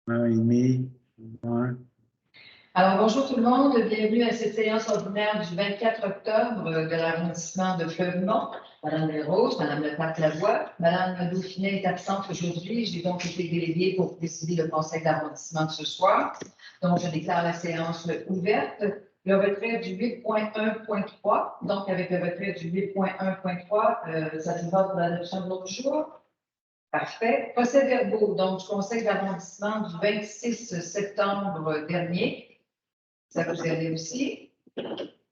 Aimé. Ouais. Alors, bonjour tout le monde, bienvenue à cette séance ordinaire du 24 octobre de l'arrondissement de Fleurimont. Madame Desroses, Madame Leclerc-Lavoie, Madame Dauphinet est absente aujourd'hui. J'ai donc été déléguée pour présider le conseil d'arrondissement de ce soir. Donc, je déclare la séance ouverte. Le retrait du 8.1.3, donc avec le retrait du 8.1.3, ça vous va pour l'adoption de l'autre jour? Parfait. Procès-verbaux, donc du conseil d'arrondissement du 26 septembre dernier. Ça vous allez aussi.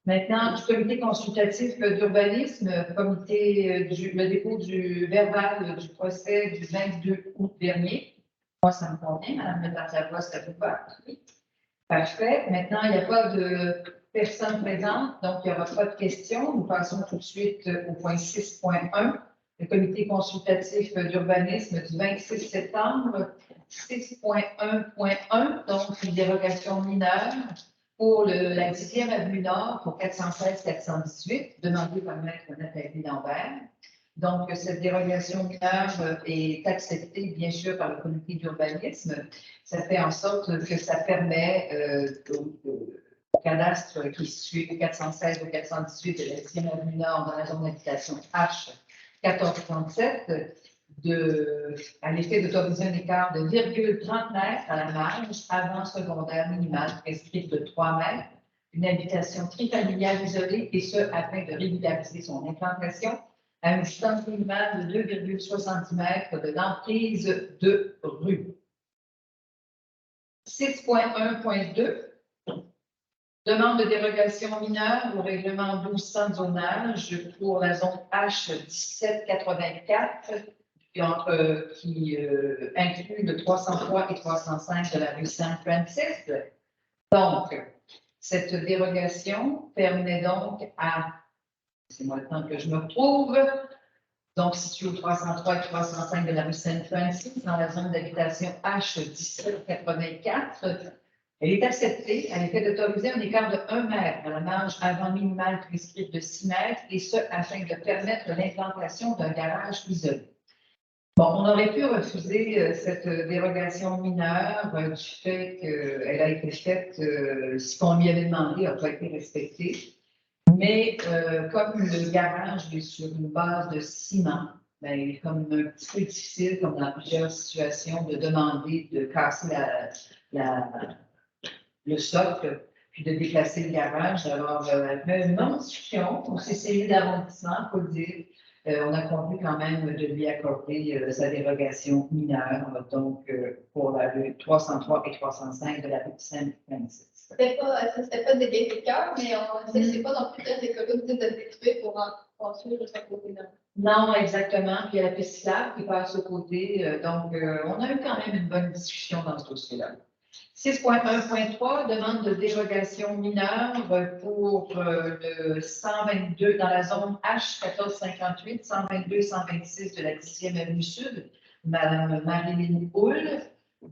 Maintenant, du comité consultatif d'urbanisme, le dépôt du verbal du procès du 22 août dernier. Moi, ça me convient. Madame Leclerc-Lavoie, ça vous va? Parfait. Maintenant, il n'y a pas de personnes présentes, donc il n'y aura pas de questions. Nous passons tout de suite au point 6.1, le comité consultatif d'urbanisme du 26 septembre. 6.1.1, donc une dérogation mineure pour la 10e avenue Nord pour 416-418, demandée par Maître Nathalie Lambert. Donc, cette dérogation mineure est acceptée, bien sûr, par le comité d'urbanisme. Ça fait en sorte que ça permet au cadastre qui suit 416 ou 418 de la 10e avenue Nord dans la zone d'habitation H 1437 à l'effet d'autoriser un écart de 0,30 mètres à la marge avant secondaire minimale prescrite de 3 mètres, une habitation trifamiliale isolée, et ce, afin de régulariser son implantation à une distance minimale de 2,70 mètres de l'emprise de rue. 6.1.2, demande de dérogation mineure au règlement 1200 de zonage pour la zone H 1784 qui inclut le 303 et 305 de la rue Saint-Francis. Donc, cette dérogation permet donc à, c'est moi le temps que je me retrouve, donc situé au 303 et 305 de la rue Saint-Francis, dans la zone d'habitation H 1784, elle est acceptée à l'effet d'autoriser un écart de 1 mètre à la marge avant minimale prescrite de 6 mètres, et ce, afin de permettre l'implantation d'un garage isolé. Bon, on aurait pu refuser cette dérogation mineure du fait qu'elle a été faite, ce qu'on lui avait demandé n'a pas été respecté. Mais comme le garage est sur une base de ciment, ben, il est comme un petit peu difficile, comme dans plusieurs situations, de demander de casser le socle puis de déplacer le garage. Alors, après une longue discussion au CCI d'arrondissement, il faut le dire, on a convenu quand même de lui accorder sa dérogation mineure, donc pour la rue 303 et 305 de la rue Saint-Francis. C'était pas des gains de cœur, mais c'est pas non plus très écologique de détruire pour construire de ce côté-là. Non, exactement. Puis il y a la piste cyclable qui passe au côté. Donc, on a eu quand même une bonne discussion dans ce dossier-là. 6.1.3, demande de dérogation mineure pour le 122 dans la zone H 1458, 122-126 de la 10e avenue Sud, Madame Marie-Lénie Houle.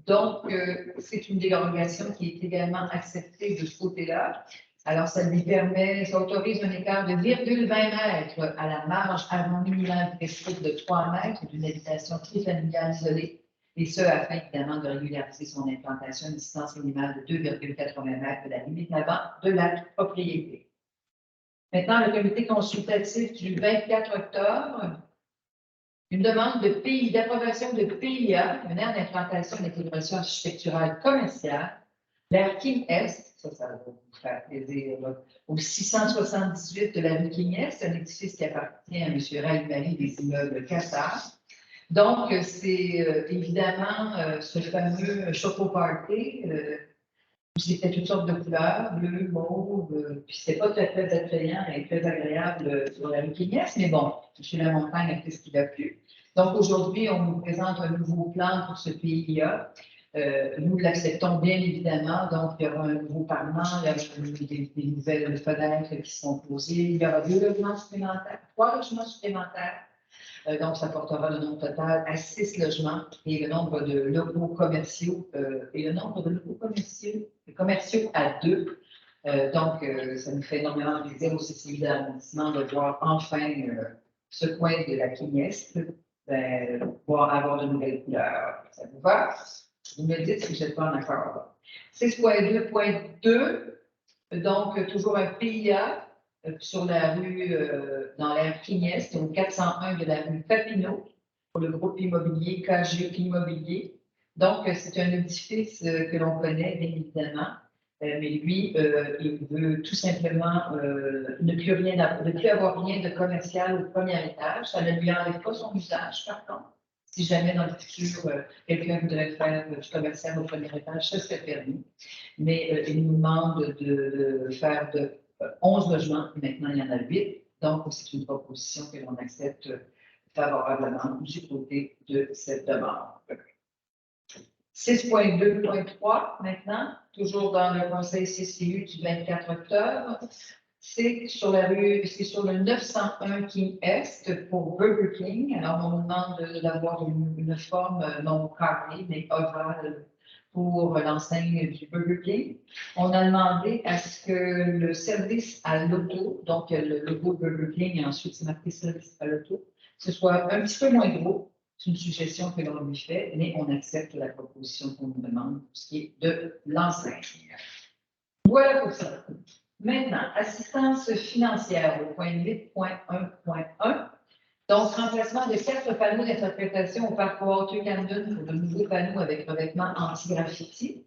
Donc, c'est une dérogation qui est également acceptée de ce côté-là. Alors, ça lui permet, ça autorise un écart de 0,20 mètres à la marge avant minimale prescrite de 3 mètres d'une habitation trifamiliale isolée, et ce, afin évidemment de régulariser son implantation à une distance minimale de 2,80 mètres de la limite avant de la propriété. Maintenant, le comité consultatif du 24 octobre, une demande d'approbation de PIA, une aire d'implantation d'intégration architecturale commerciale, l'aire King Est, ça va vous faire plaisir, au 678 de la rue King Est, un édifice qui appartient à M. Ray-Marie des immeubles Cassard. Donc, c'est évidemment ce fameux Choco Party, c'était toutes sortes de couleurs, bleu, mauve, puis c'était pas très, très attrayant et très agréable sur la rue King Est, mais bon, M. Lamontagne a fait ce qu'il a pu. Donc, aujourd'hui, on nous présente un nouveau plan pour ce PIA. Nous l'acceptons bien évidemment, donc il y aura un nouveau parlement, il y aura des nouvelles fenêtres qui sont posées, il y aura 2 logements supplémentaires, 3 logements supplémentaires. Donc, ça portera le nombre total à 6 logements et le nombre de locaux commerciaux commerciaux à 2. Donc, ça nous fait énormément plaisir au CCI d'arrondissement de voir enfin ce coin de la King Est pouvoir avoir de nouvelles couleurs. Ça vous va? Vous me dites si vous n'êtes pas en accord. 6.2.2, donc toujours un PIA sur la rue, dans l'aire Quignès, au 401 de la rue Papineau, pour le groupe immobilier KG Immobilier. Donc, c'est un édifice que l'on connaît, bien évidemment. Mais lui, il veut tout simplement ne plus avoir rien de commercial au premier étage. Ça ne lui enlève pas son usage, par contre. Si jamais dans le futur, quelqu'un voudrait faire du commercial au premier étage, ça serait permis. Mais il nous demande de faire 11 logements, et maintenant il y en a 8. Donc, c'est une proposition que l'on accepte favorablement du côté de cette demande. 6.2.3 maintenant, toujours dans le conseil CCU du 24 octobre. C'est sur la rue, c'est sur le 901 King Est pour Burger King. Alors, on nous demande d'avoir une forme non carrée, mais ovale pour l'enseigne du Burger King. On a demandé à ce que le service à l'auto, donc le logo Burger King et ensuite c'est marqué service à l'auto, ce soit un petit peu moins gros. C'est une suggestion que l'on lui fait, mais on accepte la proposition qu'on nous demande pour ce qui est de l'enseigne. Voilà pour ça. Maintenant, assistance financière au point 8.1.1. Donc, remplacement de 4 panneaux d'interprétation au parc Walter Camden pour de nouveaux panneaux avec revêtement anti-graffiti.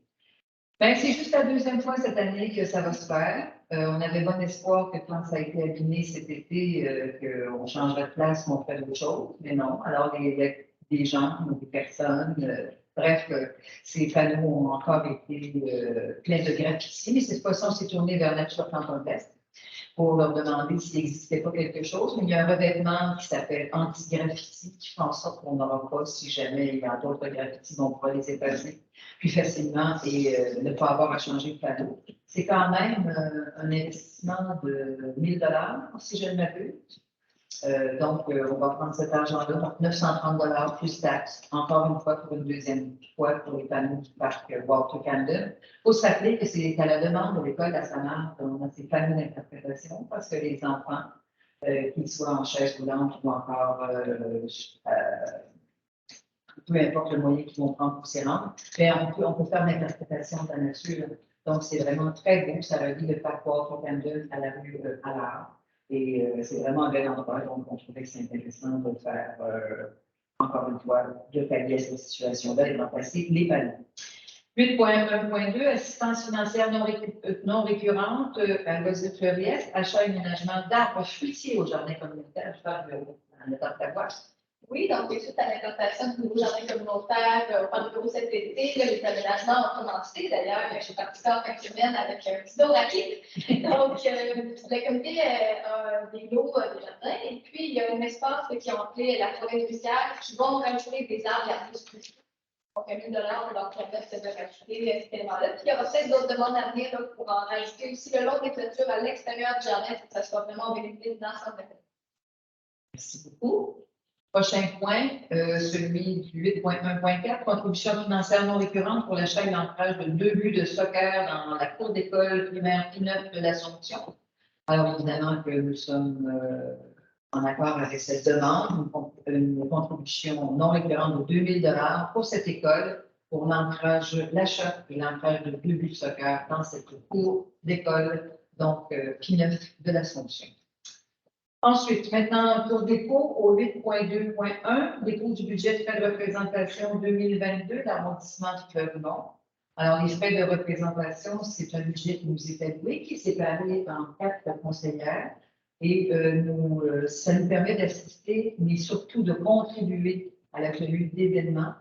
Ben, c'est juste la deuxième fois cette année que ça va se faire. On avait bon espoir que quand ça a été abîmé cet été, qu'on changerait de place, qu'on ferait autre chose, mais non. Alors, il y a des gens, des personnes, bref, ces panneaux ont encore été pleins de graffiti, mais cette fois-ci, on s'est tourné vers Nature Canton West pour leur demander s'il n'existait pas quelque chose. Mais il y a un revêtement qui s'appelle anti-graffiti qui fait en sorte qu'on n'aura pas, si jamais il y a d'autres graffitis, on pourra les effacer plus facilement et ne pas avoir à changer de panneau. C'est quand même un investissement de 1 000 $ si je ne m'abuse. Donc, on va prendre cet argent-là, donc 930 $ plus taxes, encore une fois pour une deuxième fois pour les panneaux du parc Walter Camden. Il faut se rappeler que c'est à la demande de l'école à Samar qu'on a ces panneaux d'interprétation parce que les enfants, qu'ils soient en chaise roulante ou encore peu importe le moyen qu'ils vont prendre pour s'y rendre, mais on peut faire l'interprétation de la nature. Donc, c'est vraiment très beau. Ça relie le parc Walter Camden à la rue Allard. Et c'est vraiment un bel endroit, donc on trouvait que c'est intéressant de faire, encore une fois, de pallier à cette situation-là et de remplacer les panneaux. 8.1.2, assistance financière non récurrente à Loisir Fleury-Est, achat et aménagement d'arbres fruitiers au jardin communautaire. Je parle de ta voix. Oui, donc suite à l'implantation du nouveau jardin communautaire par le bureau cet été, là, les aménagements ont commencé. D'ailleurs, je suis partie en fin de semaine avec un petit dos rapide. Donc, le comité a des lots de jardin et puis il y a un espace qui ont appelé la forêt industrielle qui vont rajouter des arbres à plus. Donc, 1 000 $ pour leur permettre de rajouter cet élément-là. Puis, il y aura peut-être d'autres demandes à venir là, pour en rajouter aussi le long des clôtures à l'extérieur du jardin pour que ça soit vraiment bénéfique dans l'ensemble de la. Merci beaucoup. Prochain point, celui du 8.1.4, contribution financière non récurrente pour l'achat et l'ancrage de 2 buts de soccer dans la cour d'école primaire P9 de l'Assomption. Alors, évidemment que nous sommes en accord avec cette demande, une contribution non récurrente de 2 000 $ pour cette école, pour l'ancrage, l'achat et l'ancrage de 2 buts de soccer dans cette cour d'école, donc P9 de l'Assomption. Ensuite, maintenant, pour dépôt au 8.2.1, dépôt du budget de frais de représentation 2022 d'arrondissement de Fleurimont. Alors, les frais de représentation, c'est un budget qui nous est alloué, qui est séparé en 4 conseillères. Et ça nous permet d'assister, mais surtout de contribuer à la tenue d'événements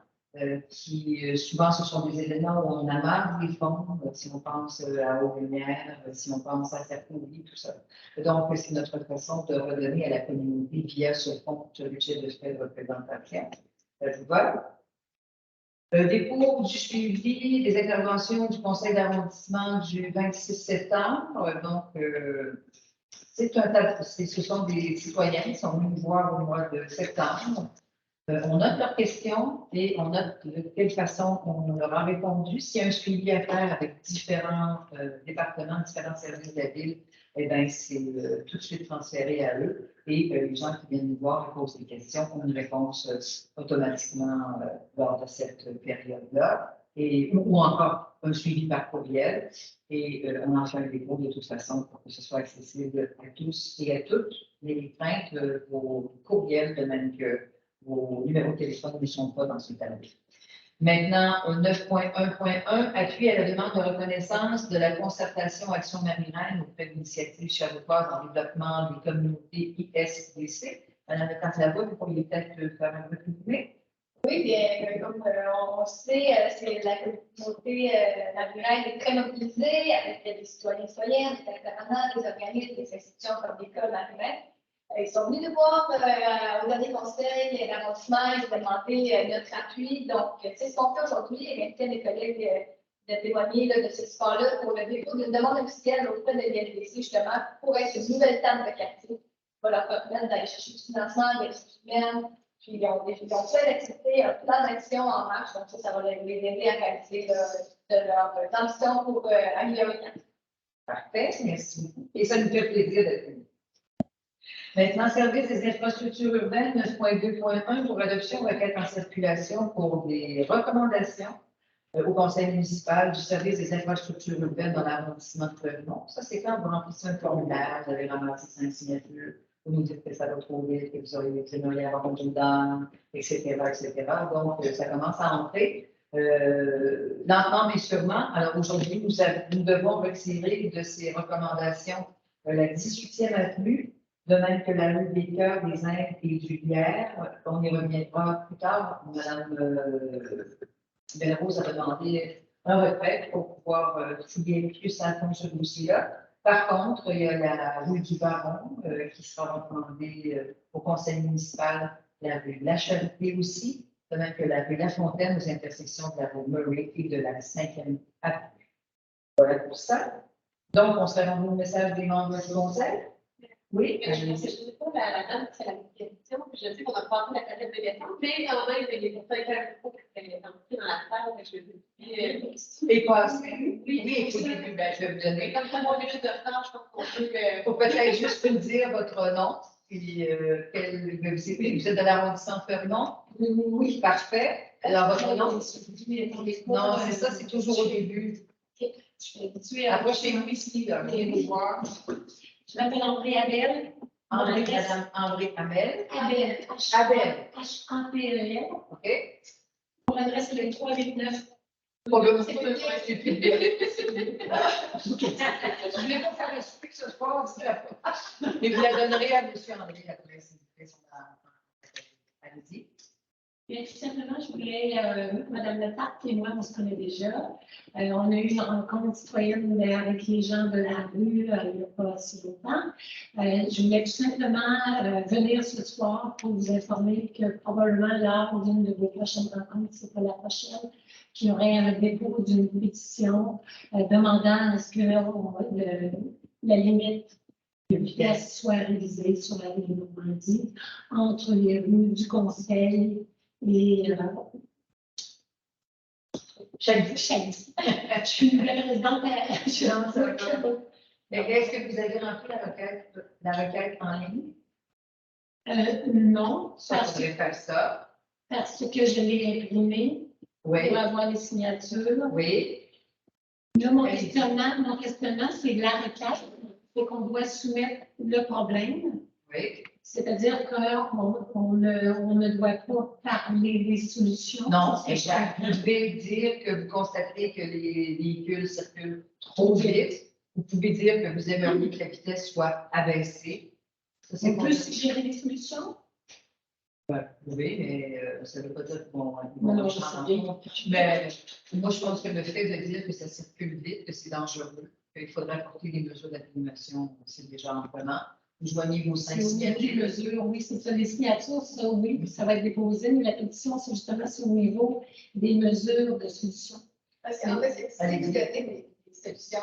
qui, souvent, ce sont des événements où on amarre des fonds, si on pense à Eau-Lumière, si on pense à Sarkozy, tout ça. Donc, c'est notre façon de redonner à la communauté via ce fonds de budget de frais de représentation. Voilà. Dépôt du suivi des interventions du conseil d'arrondissement du 26 septembre. Donc, ce sont des citoyens qui sont venus nous voir au mois de septembre. On note leurs questions et on note de quelle façon on leur a répondu. S'il y a un suivi à faire avec différents départements, différents services de la ville, eh bien, c'est tout de suite transféré à eux. Et les gens qui viennent nous voir et posent des questions ont une réponse automatiquement lors de cette période-là. ou encore un suivi par courriel. Et on en fait un dépôt de toute façon pour que ce soit accessible à tous et à toutes. Les craintes, vos courriels, de même que vos numéros de téléphone ne sont pas dans ce tableau. Maintenant, 9.1.1, appui à la demande de reconnaissance de la concertation Action Marie-Reine auprès de l'initiative Charlevoix dans le développement des communautés ISDC. Madame le candidat, vous pourriez peut-être faire un peu plus de Oui, bien, comme on sait, c'est la communauté Marie-Reine est très mobilisée avec des citoyens et citoyennes, des intervenants, des organismes, des institutions comme l'école Marie-Reine. Ils sont venus nous voir au dernier conseil d'avancement, ils ont demandé notre appui. Donc, c'est ce qu'on fait aujourd'hui. J'invite mes collègues de témoigner de ce support-là pour le dépôt d'une demande officielle auprès de l'ISDC, justement, pour être une nouvelle table de quartier. On va leur permettre d'aller chercher du financement, des ressources humaines. Puis, ils ont fait accepter un plan d'action en marche. Donc, ça va les aider à réaliser leur ambition pour améliorer le quartier. Parfait, merci beaucoup. Et ça nous fait plaisir d'être venus. Maintenant, service des infrastructures urbaines 9.2.1 pour adoption requête en circulation pour des recommandations au conseil municipal du service des infrastructures urbaines dans l'arrondissement de Fremont. Ça, c'est quand vous remplissez un formulaire, vous avez ramassé 5 signatures, vous nous dites que ça va trop vite, que vous auriez été avoir un dedans, etc., etc. Donc, ça commence à entrer. Lentement mais sûrement. Alors, aujourd'hui, nous devons retirer de ces recommandations la 18e avenue, de même que la rue des Cœurs, des Indes et du Lierre. On y reviendra plus tard. Madame Belrose a demandé un retrait pour pouvoir fouiller plus à fond ce dossier-là. Par contre, il y a la rue du Baron qui sera recommandée au conseil municipal, la rue de la Charité aussi, de même que la rue La Fontaine aux intersections de la rue Murray et de la 5e avenue. Voilà pour ça. Donc, on se rend au message des membres du conseil. Oui, je ne sais pas la dame, c'est la question. Je sais qu'on a parlé de la palette de défense, mais quand même, il y a des gens qui sont dans la salle. Et passé. Oui, au début, ben, je vais vous donner. Comme ça, moi, minutes de retard, je pense qu'on peut. Il faut peut-être juste nous dire votre nom. Puis, vous êtes de l'arrondissement Fremont? Oui, parfait. Alors, votre nom? Non, c'est ça, c'est toujours au début. Approchez-vous ici, là. Venez nous voir. Je m'appelle André Abel. Madame André Amel. Abel. Abel. H-A-P-E-L. OK. Pour l'adresse, c'est le 389. Problème, c'est pas besoin de stupide. Je voulais pas faire expliquer ce soir, mais vous la donnerez à M. André après, s'il vous plaît, allez-y. Bien, tout simplement, je voulais, Mme Leparte et moi, on se connaît déjà. On a eu une rencontre citoyenne avec les gens de la rue il n'y a pas si longtemps. Je voulais tout simplement venir ce soir pour vous informer que probablement lors d'une de vos prochaines rencontres, c'est pas la prochaine, qu'il y aurait un dépôt d'une pétition demandant à ce que la limite de vitesse soit révisée sur la rue de Normandie entre les rues du Conseil et Chalice. Je suis nouvelle résidente à Est-ce que vous avez rempli la requête en ligne? Non, Ça, vous devez faire ça. parce que je l'ai imprimée Oui. pour avoir les signatures. Oui. Là, mon questionnement, c'est la requête. C'est qu'on doit soumettre le problème. Oui. C'est-à-dire qu'on ne doit pas parler des solutions. Non, exact. Vous devez dire que vous constatez que les véhicules circulent trop vite. Vous pouvez dire que vous aimeriez que la vitesse soit abaissée. On peut suggérer des solutions? Vous pouvez, mais ça ne veut pas dire qu'on Non, je sais bien. Mais moi, je pense que le fait de dire que ça circule vite, que c'est dangereux, qu'il faudrait apporter des mesures d'atténuation, c'est déjà en prenant. Vous joignez vos 5 signatures. Mesures, oui, c'est ça. Les signatures, ça, oui, ça va être déposé, mais la pétition, c'est justement sur le niveau des mesures de solution. Parce qu'en fait, c'est des solutions.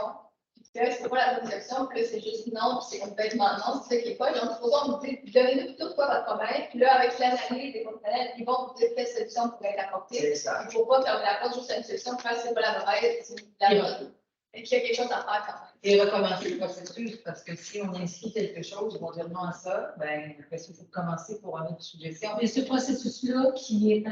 C'est pas la bonne solution, puis là, c'est juste non, puis c'est complètement non, c'est ça qui est pas. Donc, supposons vous dites, donnez-nous plutôt quoi votre problème, puis là, avec l'analyse des professionnels, ils vont vous dire quelle solution pourrait être apportée. Il ne faut pas fermer la porte juste à une solution, parce que c'est pas la mauvaise, c'est la bonne. Et qu'il y a quelque chose à faire quand même. Et recommencer le processus, parce que si on inscrit quelque chose, ils vont dire non à ça, ben, après ça, il faut commencer pour une autre suggestion. Mais ce processus-là qui est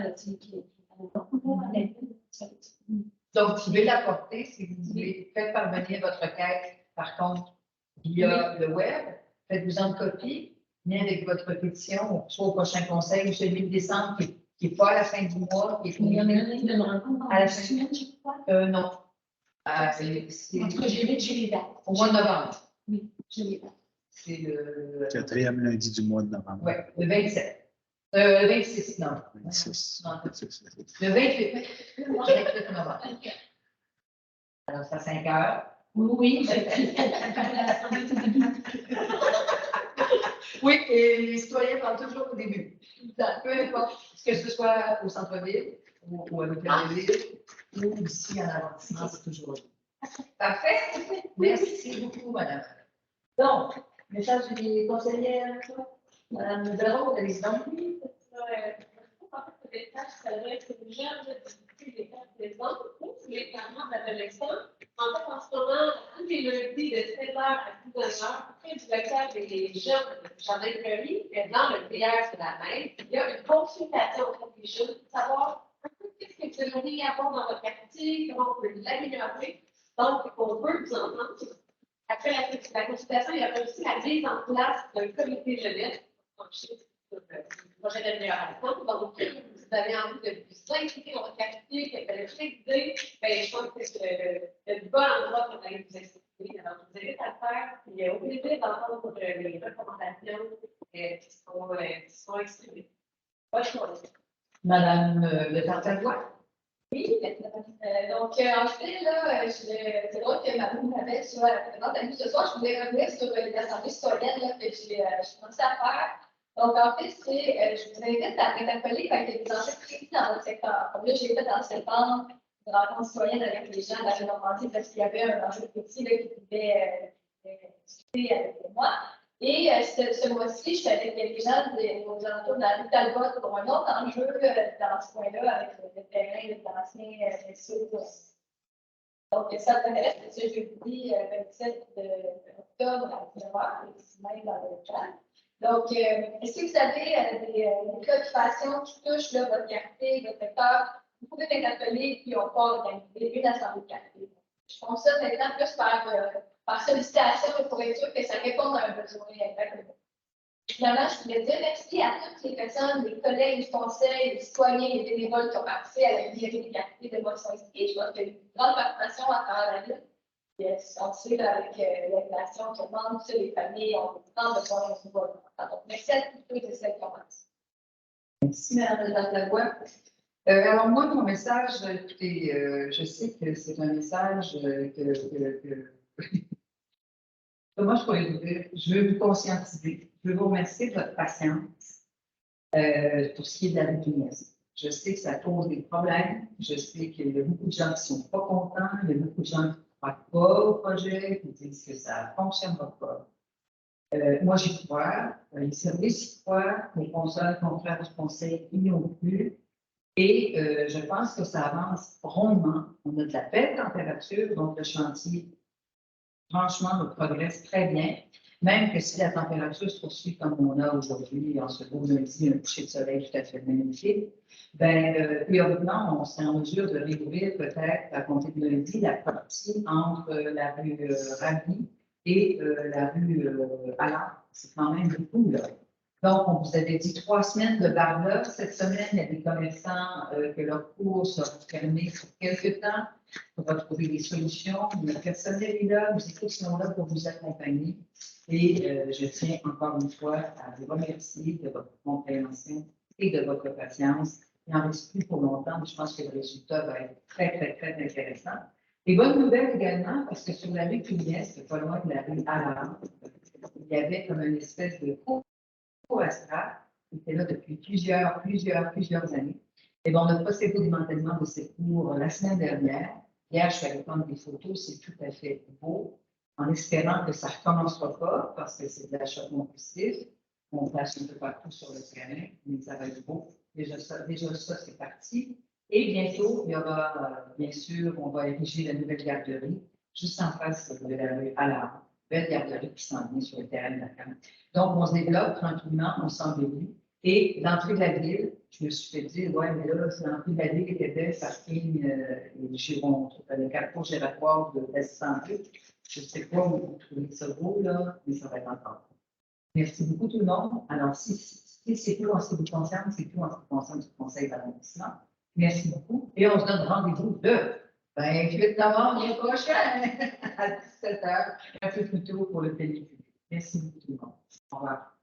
Donc, vous pouvez l'apporter si vous voulez. Faites parvenir votre requête, par contre, via le web. Faites-vous en copie. Venez avec votre pétition, soit au prochain conseil, ou celui de décembre, qui n'est pas à la fin du mois, qui est Il y en a fini. un qui me rencontre À la en fin. semaine, je crois. Non. C'est En tout cas, j'ai les dates. au mois de novembre. Oui, j'ai les dates. C'est le, 4e lundi du mois de novembre. ouais, le 27. Le 26, non. 26. Non, le 28. Le 28 novembre. Alors, c'est à 5 heures. Oui, Oui, et les citoyens parlent toujours au début. Peu importe, que ce soit au centre-ville ou à l'hôtel de ville ou ici à l'arrondissement, c'est toujours là. Parfait. Merci beaucoup, madame. Donc, message des conseillères, madame Béraud, présidente. En fait, en ce moment, tous les lundis de 16h à 19h, près du local des jeunes de Jardin de Fleury, dans le théâtre de la Main, il y a une consultation auprès des jeunes pour savoir un peu qu'est-ce que vous aimeriez avoir dans votre quartier, comment on peut l'améliorer. Donc, on veut vous entendre. Après la consultation, il y a aussi la mise en place d'un comité jeunesse pour le projet d'amélioration. Donc, vous avez envie de vous impliquer dans votre quartier, que vous avez plein d'idées, bien, je pense que c'est le bon endroit pour aller vous expliquer. Alors, je vous invite à le faire. Puis, au plaisir d'entendre les recommandations qui sont exprimées. Bonne journée. Madame Le Tartagois. Oui, donc en fait, là, c'est drôle que ma mère m'avait sur la présente amie ce soir. Je voulais revenir sur les assemblées citoyennes là, que j'ai commencé à faire. Donc, en fait, je vous invite à m'interpeller quand il y a des enjeux précis dans votre secteur. Comme là, j'ai fait en septembre une rencontre citoyenne avec les gens de la Normandie parce qu'il y avait un enjeu précis là, qui pouvait discuter avec moi. Et ce mois-ci, je suis avec les gens aux alentours de la rue Talbot pour un autre enjeu dans ce coin-là avec le terrain, le ancien réseau. Donc, ça t'intéresse, c'est ce jeudi 27 octobre à 19h, même dans le chat. Donc, est-ce que vous avez des préoccupations qui touchent là, votre quartier, votre secteur? Vous pouvez m'interpeller puis on part organiser une assemblée de quartier. Je pense ça maintenant plus par sollicitation pour être sûr que ça réponde à un besoin. Finalement, je voulais dire merci à toutes les personnes, les collègues du conseil, les citoyens, les bénévoles qui ont participé à la vie des quartiers de Montsaint-Esprit. Je pense qu'il y a une grande participation à travers la ville. On sait avec l'inflation qui augmente, les familles ont tant de besoin de pouvoir. Donc, merci à tous et celles qui ont participé. Merci, madame Le Tartagois. Alors, moi, mon message, écoutez, je sais que c'est un message comment je pourrais vous dire? Je veux vous conscientiser. Je veux vous remercier de votre patience pour ce qui est de la business. Je sais que ça pose des problèmes. Je sais qu'il y a beaucoup de gens qui ne sont pas contents. Il y a beaucoup de gens qui ne croient pas au projet, qui disent que ça ne fonctionnera pas. Moi, j'y crois. Les services y croient. Les confrères du conseil y ont cru. Et je pense que ça avance rondement. On a de la belle température, donc le chantier, franchement, on progresse très bien. Même que si la température se poursuit comme on a aujourd'hui, en ce beau lundi, un coucher de soleil tout à fait magnifique, théoriquement, on serait en mesure de réouvrir peut-être à compter de lundi la partie entre la rue Ravi et la rue Allard. C'est quand même beaucoup, là. Donc, on vous avait dit 3 semaines de barbe. Cette semaine, il y a des commerçants que leurs cours seront fermés pour quelques temps. On va trouver des solutions. Le personnel est là, les équipes sont là pour vous accompagner. Et je tiens encore une fois à vous remercier de votre compréhension et de votre patience. Il n'en reste plus pour longtemps, mais je pense que le résultat va être très, très, très intéressant. Et bonne nouvelle également, parce que sur la rue Pugnès, pas loin de la rue Allard, il y avait comme une espèce de Astra, qui était là depuis plusieurs années. Et bien, on a procédé au démantèlement de ces cours la semaine dernière. Hier, je suis allée prendre des photos, c'est tout à fait beau, en espérant que ça ne recommencera pas, parce que c'est de l'achat compulsif. On passe un peu partout sur le terrain, mais ça va être beau. Déjà ça c'est parti. Et bientôt, il y aura, bien sûr, on va ériger la nouvelle garderie, juste en face de la rue Allard. Belle garderie qui s'en vient sur le terrain de la Campagne. Donc, on se développe tranquillement, on s'en développe. Et l'entrée de la ville, je me suis fait dire, ouais, mais là, c'est l'entrée de la Ligue était belle parce qu'il y Giron, le carrefour gératoire de la santé. Je ne sais pas où vous trouvez ça beau, là, mais ça va être encore. Merci beaucoup tout le monde. Alors, si c'est tout en ce qui vous concerne, c'est tout en ce qui concerne du conseil d'arrondissement. Merci beaucoup. Et on se donne rendez-vous le 28 novembre l'année prochaine à 17h, un peu plus tôt pour le télépublic. Merci beaucoup tout le monde. Au revoir.